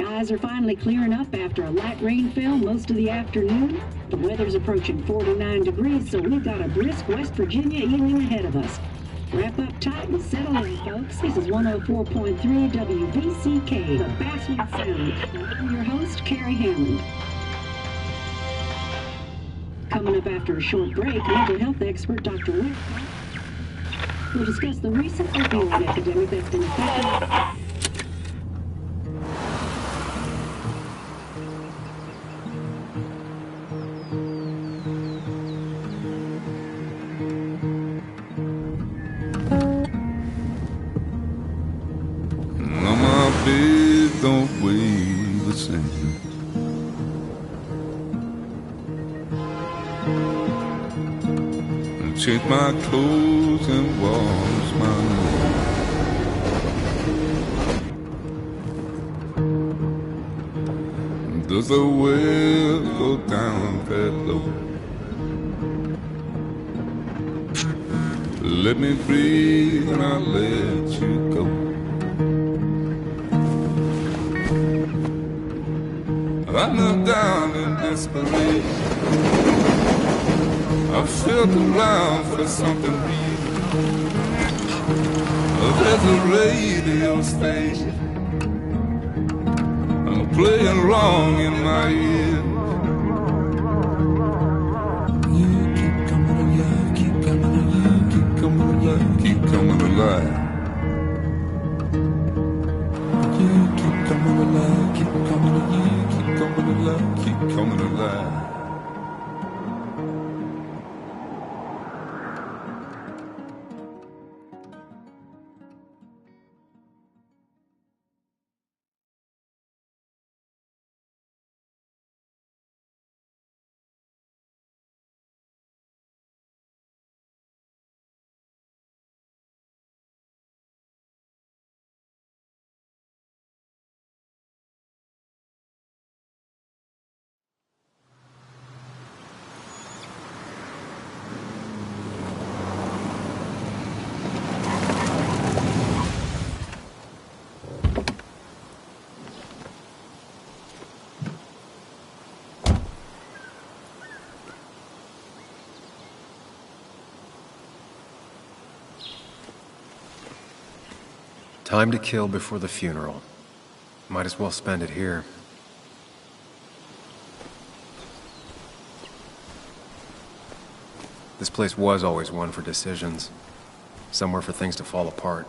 Skies are finally clearing up after a light rainfall most of the afternoon. The weather's approaching 49 degrees, so we've got a brisk West Virginia evening ahead of us. Wrap up tight and settle in, folks. This is 104.3 WVCK, the Basswood Sound. And I'm your host, Carrie Hammond. Coming up after a short break, mental health expert Dr. Rick will discuss the recent opioid epidemic that's been affecting. Don't weigh the same. And change my clothes and wash my nose. Does the well go down that low? Let me breathe and I'll let you go. I looked down in desperation. I felt around for something real. There's a radio station playing wrong in my ear. You keep coming alive, keep coming alive, keep coming alive, keep coming alive. You keep coming alive, keep coming alive, keep coming alive, keep coming alive. Time to kill before the funeral. Might as well spend it here. This place was always one for decisions. Somewhere for things to fall apart.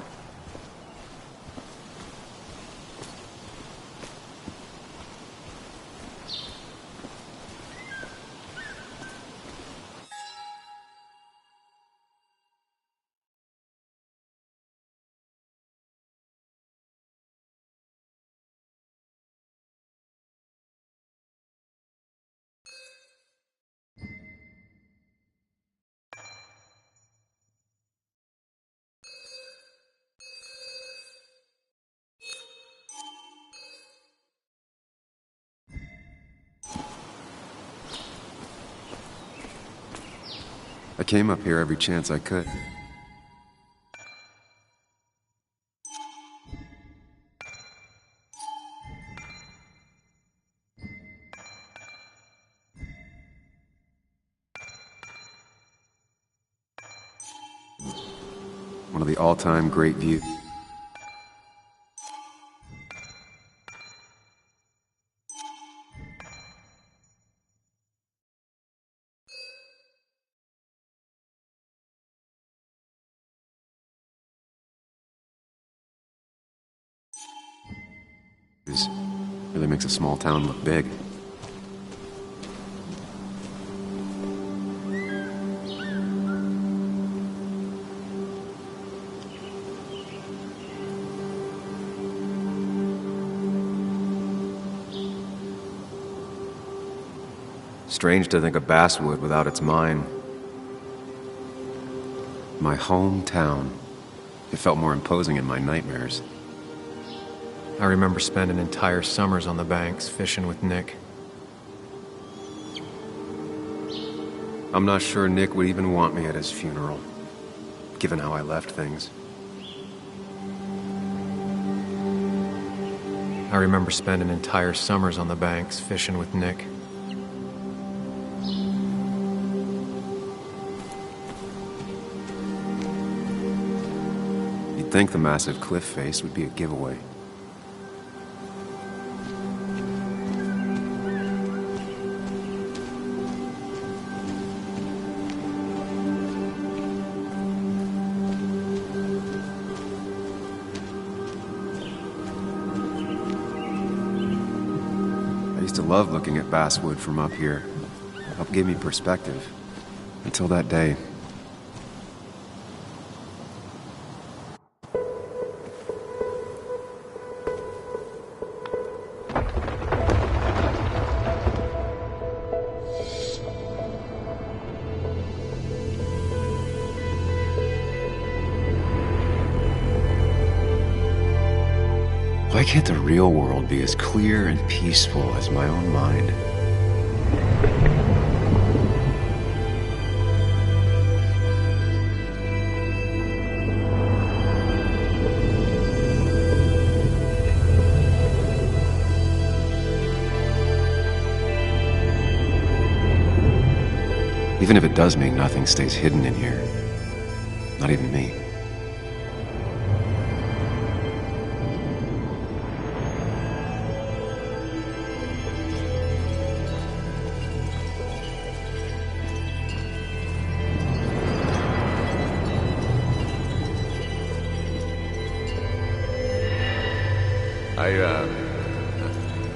I came up here every chance I could. One of the all-time great views. Really makes a small town look big. Strange to think of Basswood without its mine. My hometown. It felt more imposing in my nightmares. I remember spending entire summers on the banks, fishing with Nick. I'm not sure Nick would even want me at his funeral, given how I left things. I remember spending entire summers on the banks fishing with Nick. You'd think the massive cliff face would be a giveaway. I used to love looking at basswood from up here. It helped give me perspective. Until that day. Why can't the real world be as clear and peaceful as my own mind? Even if it does mean nothing stays hidden in here. Not even me.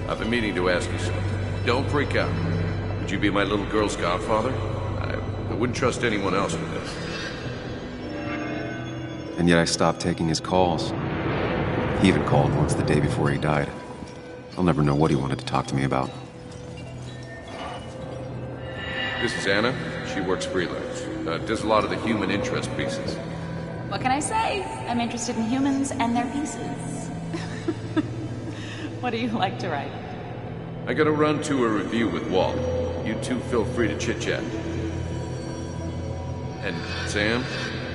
I've been meaning to ask you something. Don't freak out. Would you be my little girl's godfather? I wouldn't trust anyone else with this. And yet I stopped taking his calls. He even called once the day before he died. I'll never know what he wanted to talk to me about. This is Anna. She works freelance. Does a lot of the human interest pieces. What can I say? I'm interested in humans and their pieces. What do you like to write? I gotta run to a review with Walt. You two feel free to chit-chat. And Sam,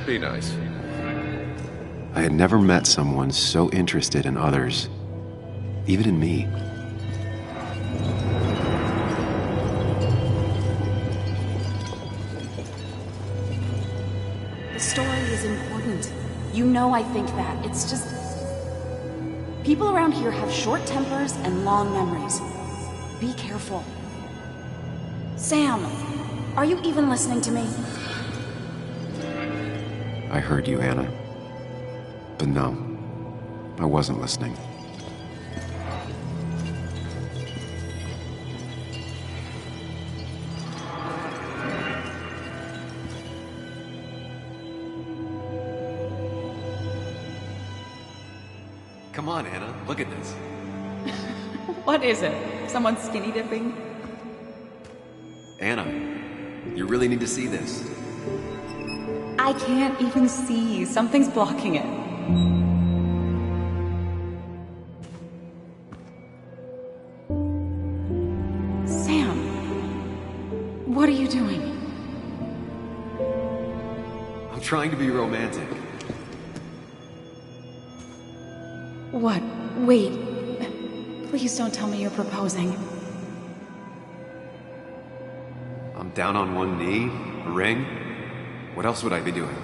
be nice. I had never met someone so interested in others, even in me. The story is important. You know I think that. It's just... people around here have short tempers and long memories. Be careful. Sam, are you even listening to me? I heard you, Anna. But no, I wasn't listening. Come on, Anna, look at this. What is it? Someone skinny dipping? Anna, you really need to see this. I can't even see. Something's blocking it. Sam, what are you doing? I'm trying to be romantic. What? Wait. Please don't tell me you're proposing. I'm down on one knee, a ring. What else would I be doing?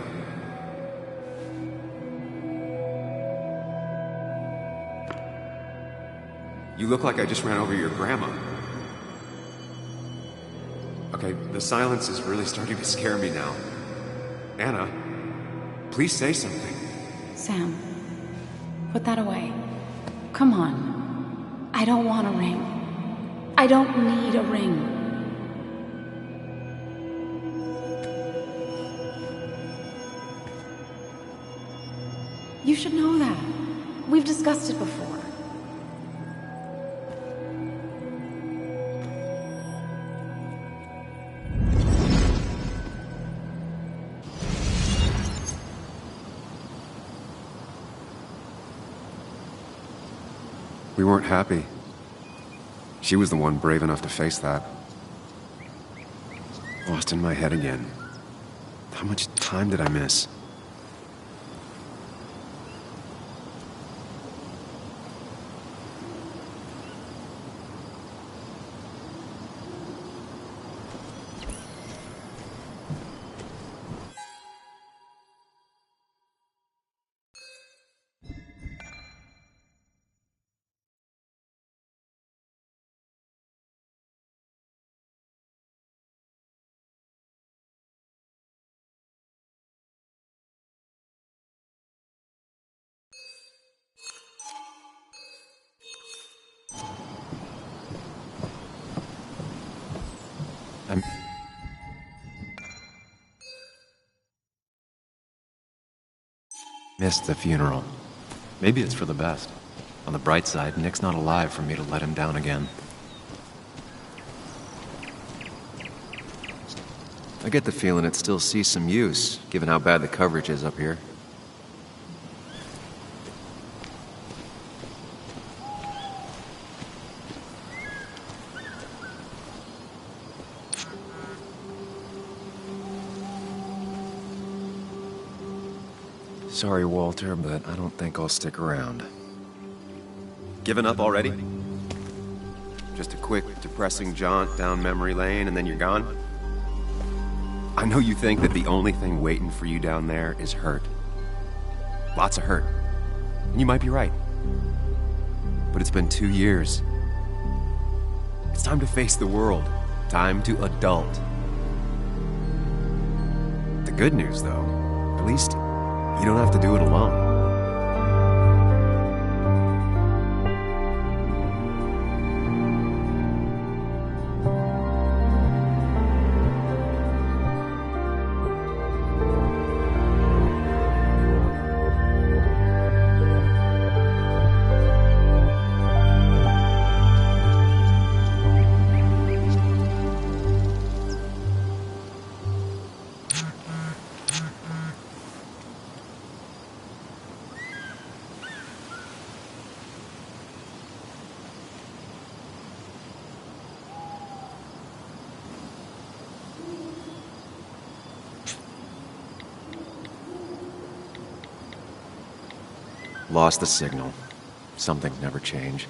You look like I just ran over your grandma. Okay, the silence is really starting to scare me now. Anna, please say something. Sam, put that away. Come on. I don't want a ring. I don't need a ring. You should know that. We've discussed it before. We weren't happy. She was the one brave enough to face that. Lost in my head again. How much time did I miss? I missed the funeral. Maybe it's for the best. On the bright side, Nick's not alive for me to let him down again. I get the feeling it still sees some use, given how bad the coverage is up here. Sorry, Walter, but I don't think I'll stick around. Given up already? Just a quick, depressing jaunt down memory lane and then you're gone? I know you think that the only thing waiting for you down there is hurt. Lots of hurt. And you might be right. But it's been 2 years. It's time to face the world. Time to adult. The good news, though, at least you don't have to do it alone. Lost the signal. Some things never change.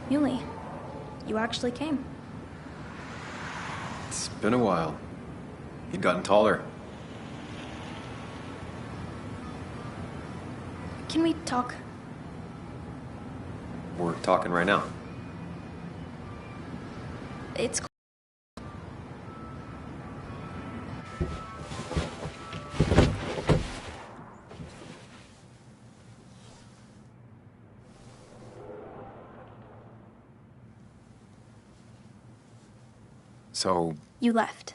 Yuli, you actually came. It's been a while. You've gotten taller. Can we talk? We're talking right now. It's So, You left.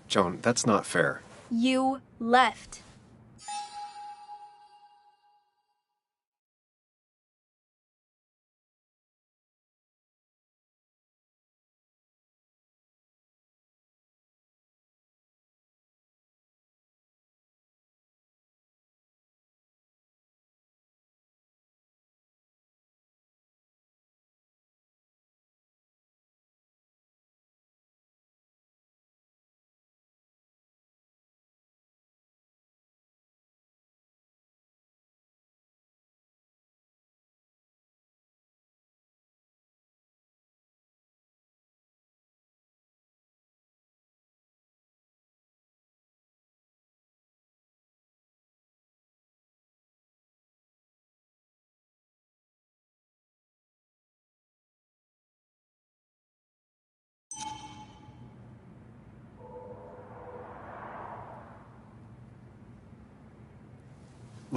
Joan, that's not fair. You left.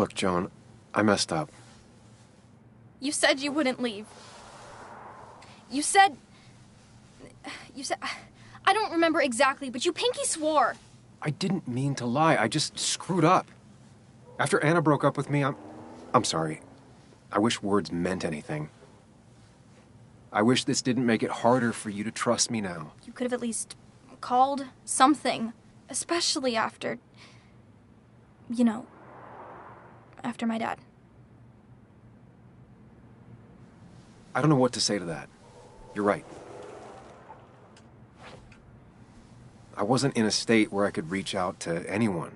Look, Joan, I messed up. You said you wouldn't leave. You said... I don't remember exactly, but you pinky swore. I didn't mean to lie. I just screwed up. After Anna broke up with me, I'm sorry. I wish words meant anything. I wish this didn't make it harder for you to trust me now. You could have at least called something, especially after... you know, after my dad. I don't know what to say to that. You're right. I wasn't in a state where I could reach out to anyone.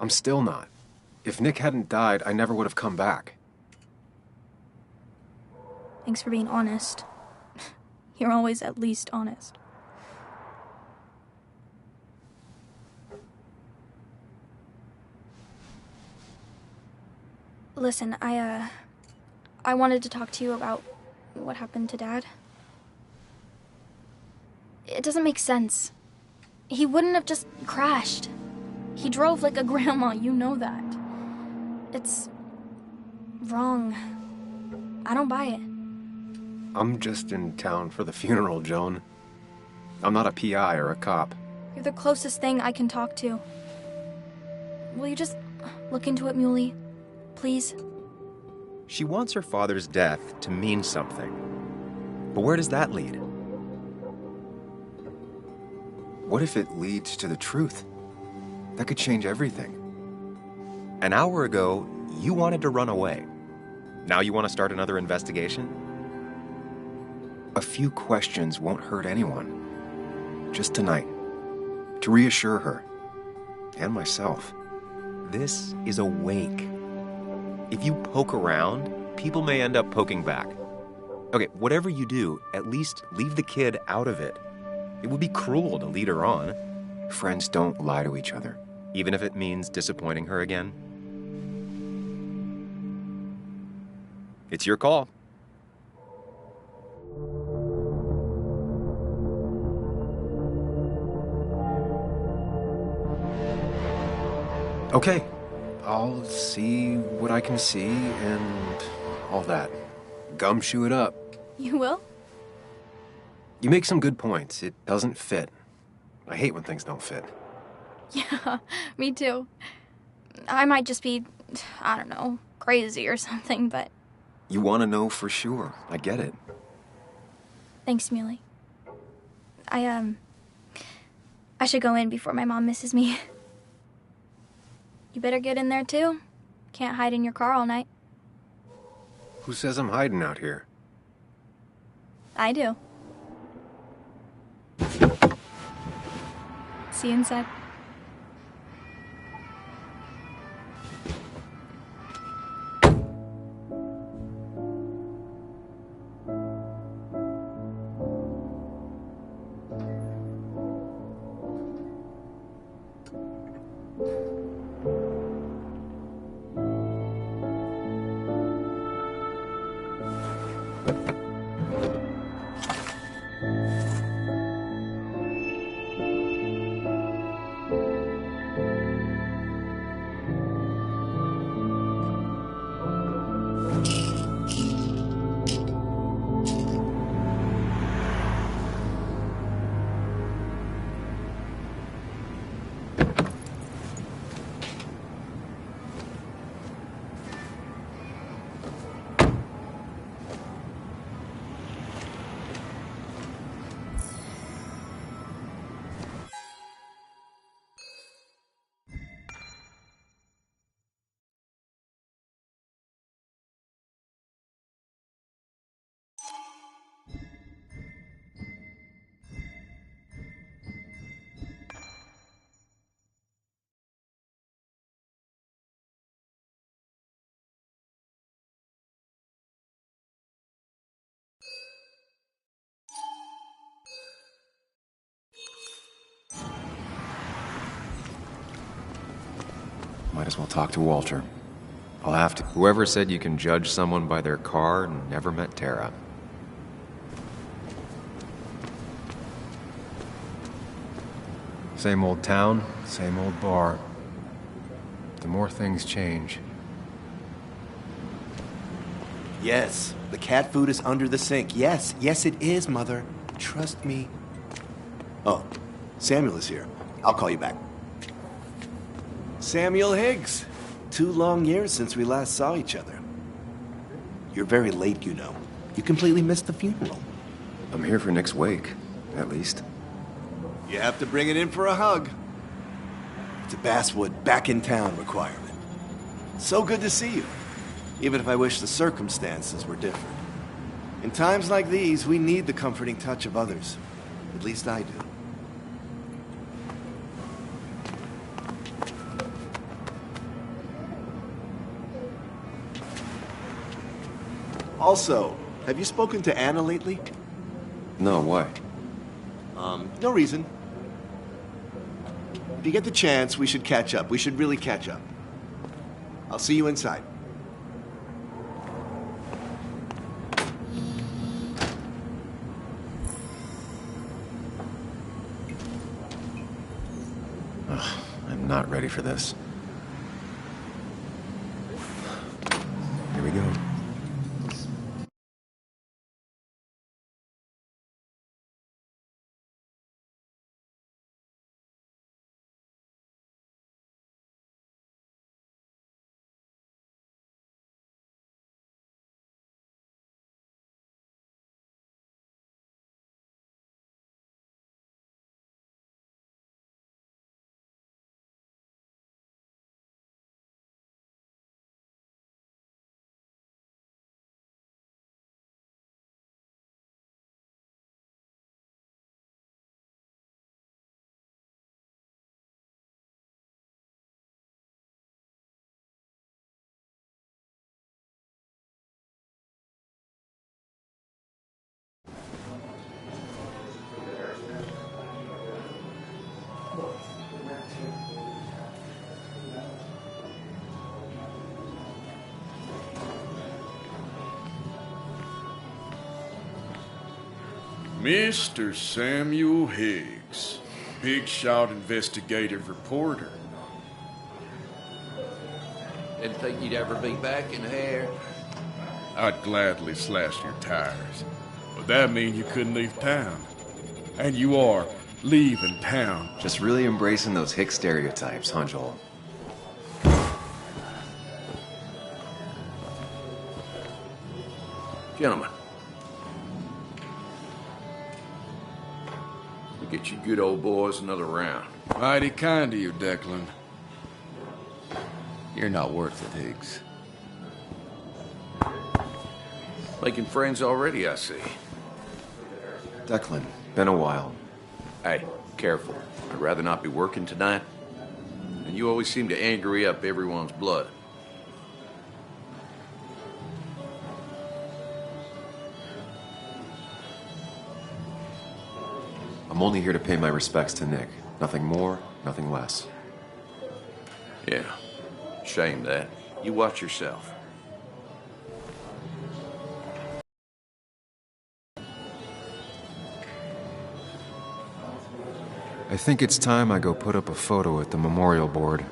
I'm still not. If Nick hadn't died, I never would have come back. Thanks for being honest. You're always at least honest. Listen, I wanted to talk to you about what happened to Dad. It doesn't make sense. He wouldn't have just crashed. He drove like a grandma, you know that. It's wrong. I don't buy it. I'm just in town for the funeral, Joan. I'm not a PI or a cop. You're the closest thing I can talk to. Will you just look into it, Muley? Please? She wants her father's death to mean something. But where does that lead? What if it leads to the truth? That could change everything. An hour ago, you wanted to run away. Now you want to start another investigation? A few questions won't hurt anyone. Just tonight. To reassure her. And myself. This is a wake. If you poke around, people may end up poking back. Okay, whatever you do, at least leave the kid out of it. It would be cruel to lead her on. Friends don't lie to each other. Even if it means disappointing her again. It's your call. Okay, I'll see what I can see and all that. Gumshoe it up. You will? You make some good points. It doesn't fit. I hate when things don't fit. Yeah, me too. I might just be, I don't know, crazy or something, but... You want to know for sure. I get it. Thanks, Muley. I should go in before my mom misses me. You better get in there, too. Can't hide in your car all night. Who says I'm hiding out here? I do. See you inside. Might as well talk to Walter. I'll have to. Whoever said you can judge someone by their car never met Tara. Same old town, same old bar. The more things change. Yes, the cat food is under the sink. Yes, yes it is, Mother. Trust me. Oh, Samuel is here. I'll call you back. Samuel Higgs. 2 long years since we last saw each other. You're very late, you know. You completely missed the funeral. I'm here for Nick's wake, at least. You have to bring it in for a hug. It's a Basswood back in town requirement. So good to see you, even if I wish the circumstances were different. In times like these, we need the comforting touch of others. At least I do. Also, have you spoken to Anna lately? No, why? No reason. If you get the chance, we should catch up. We should really catch up. I'll see you inside. Ugh, I'm not ready for this. Here we go. Mr. Samuel Higgs, big shot investigative reporter. Didn't think you'd ever be back in here. I'd gladly slash your tires, but that mean you couldn't leave town. And you are leaving town. Just really embracing those hick stereotypes, huh, Joel? Gentlemen, we get you good old boys another round. Mighty kind of you, Declan. You're not worth it, Higgs. Making friends already, I see. Declan, been a while. Hey, careful. I'd rather not be working tonight. And you always seem to angry up everyone's blood. I'm only here to pay my respects to Nick. Nothing more, nothing less. Yeah, shame that. You watch yourself. I think it's time I go put up a photo at the memorial board.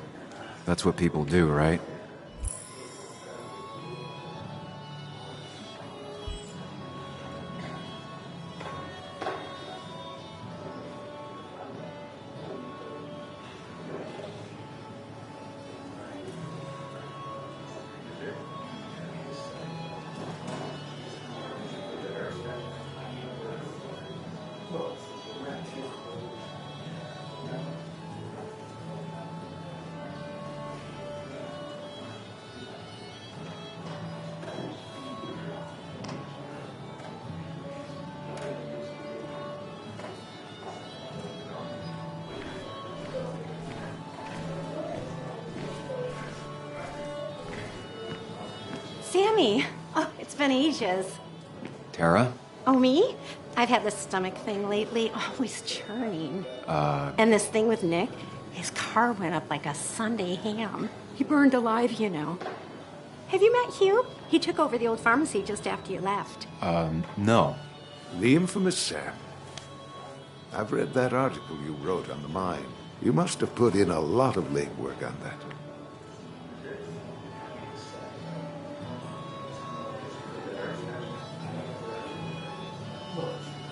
That's what people do, right? Sammy! Oh, it's been ages. Tara? Oh, me? I've had this stomach thing lately, always churning. And this thing with Nick, his car went up like a Sunday ham. He burned alive, you know. Have you met Hugh? He took over the old pharmacy just after you left. No. The infamous Sam. I've read that article you wrote on the mine. You must have put in a lot of legwork on that.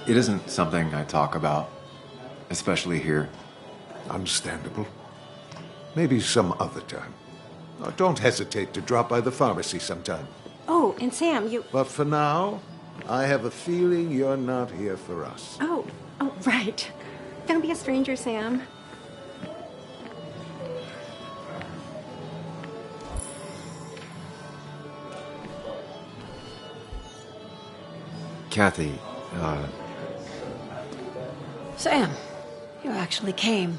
It isn't something I talk about, especially here. Understandable. Maybe some other time. Don't hesitate to drop by the pharmacy sometime. Oh, and Sam, you... But for now, I have a feeling you're not here for us. Oh, right. Don't be a stranger, Sam. Kathy, Sam, you actually came.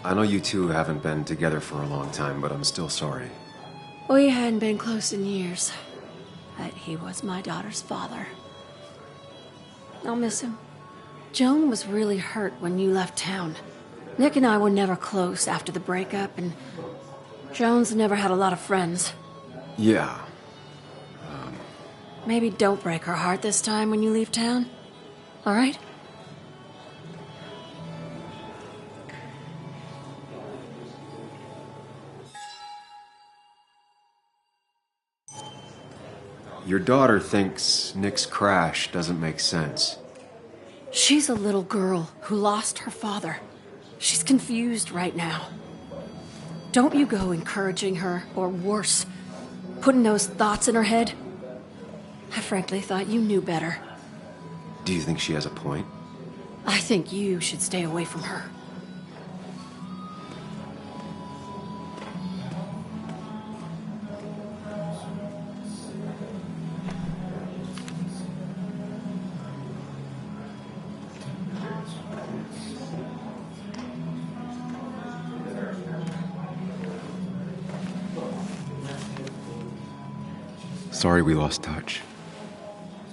I know you two haven't been together for a long time, but I'm still sorry. We hadn't been close in years, but he was my daughter's father. I'll miss him. Joan was really hurt when you left town. Nick and I were never close after the breakup, and Joan's never had a lot of friends. Yeah. Maybe don't break her heart this time when you leave town. All right? Your daughter thinks Nick's crash doesn't make sense. She's a little girl who lost her father. She's confused right now. Don't you go encouraging her, or worse, putting those thoughts in her head. I frankly thought you knew better. Do you think she has a point? I think you should stay away from her. Sorry we lost touch.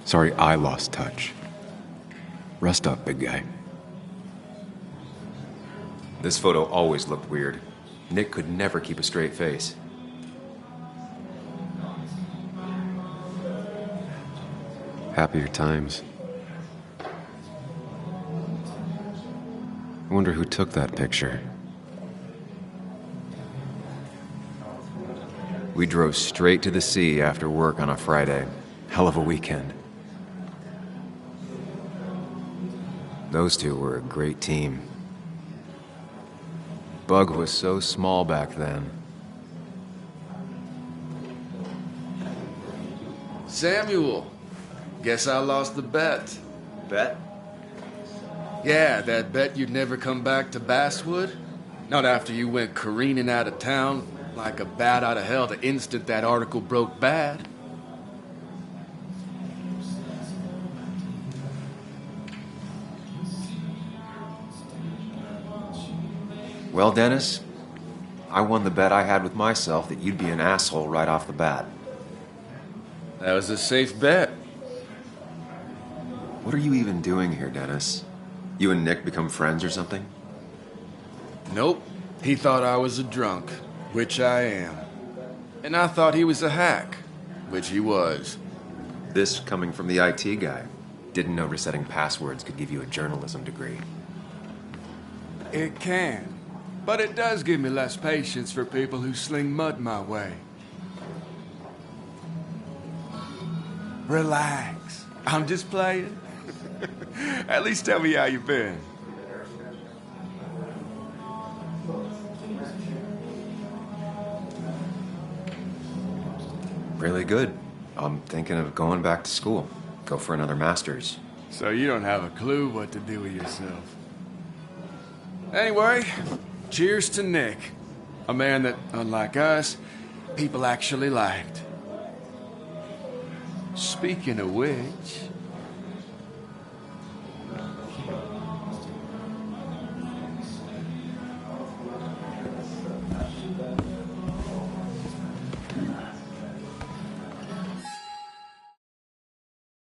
Sorry I lost touch. Rest up, big guy. This photo always looked weird. Nick could never keep a straight face. Happier times. I wonder who took that picture. We drove straight to the sea after work on a Friday. Hell of a weekend. Those two were a great team. Bug was so small back then. Samuel, guess I lost the bet. Bet? Yeah, that bet you'd never come back to Basswood. Not after you went careening out of town like a bat out of hell the instant that article broke bad. Well, Dennis, I won the bet I had with myself that you'd be an asshole right off the bat. That was a safe bet. What are you even doing here, Dennis? You and Nick become friends or something? Nope. He thought I was a drunk, which I am. And I thought he was a hack, which he was. This coming from the IT guy. Didn't know resetting passwords could give you a journalism degree. It can. But it does give me less patience for people who sling mud my way. Relax. I'm just playing. At least tell me how you been. Really good. I'm thinking of going back to school. Go for another master's. So you don't have a clue what to do with yourself. Anyway, cheers to Nick. A man that, unlike us, people actually liked. Speaking of which...